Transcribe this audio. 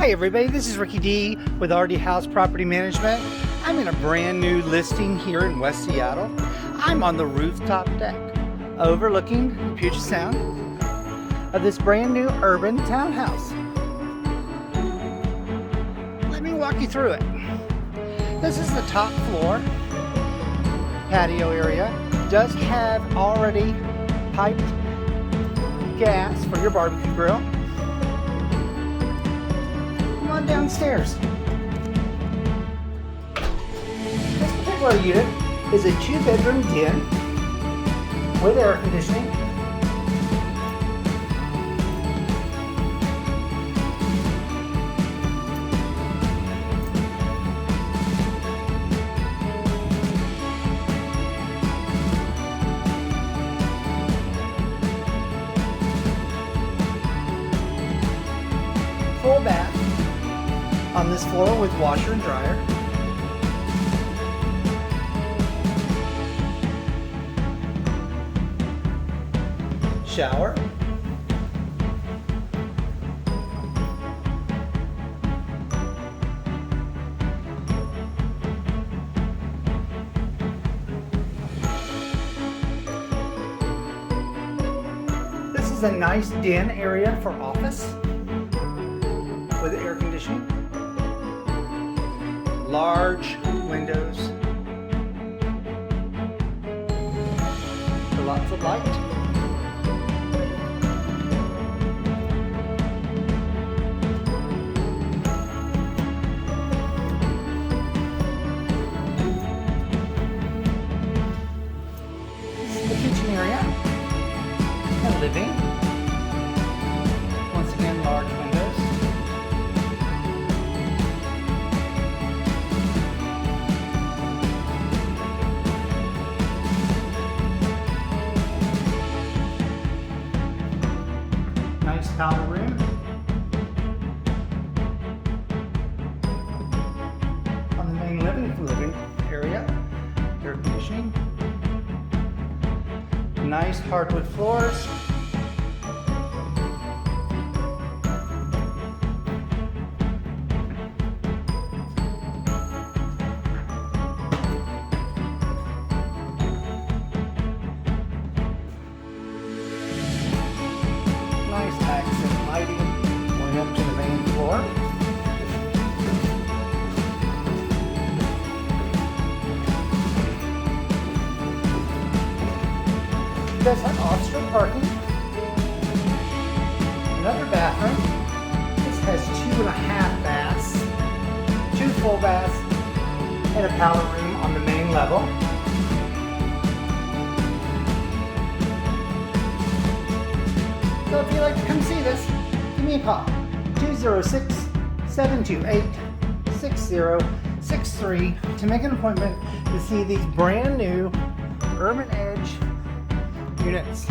Hi everybody, this is Ricky D with RD House Property Management. I'm in a brand new listing here in West Seattle. I'm on the rooftop deck overlooking Puget Sound of this brand new urban townhouse. Let me walk you through it. This is the top floor patio area. It does have already piped gas for your barbecue grill. Come on downstairs. This particular unit is a 2-bedroom den with air conditioning. Full bath on this floor with washer and dryer. Shower. This is a nice den area for office with air conditioning. Large windows for lots of light. This is the kitchen area and living. Once again, large windows. Nice powder room. On the main living area, air conditioning. Nice hardwood floors. Nice accent lighting going up to the main floor. It does have off-street parking. Another bathroom. This has 2.5 baths, 2 full baths, and a powder room on the main level. So if you'd like to come see this, give me a call. 206-728-6063 to make an appointment to see these brand new Urban Edge units.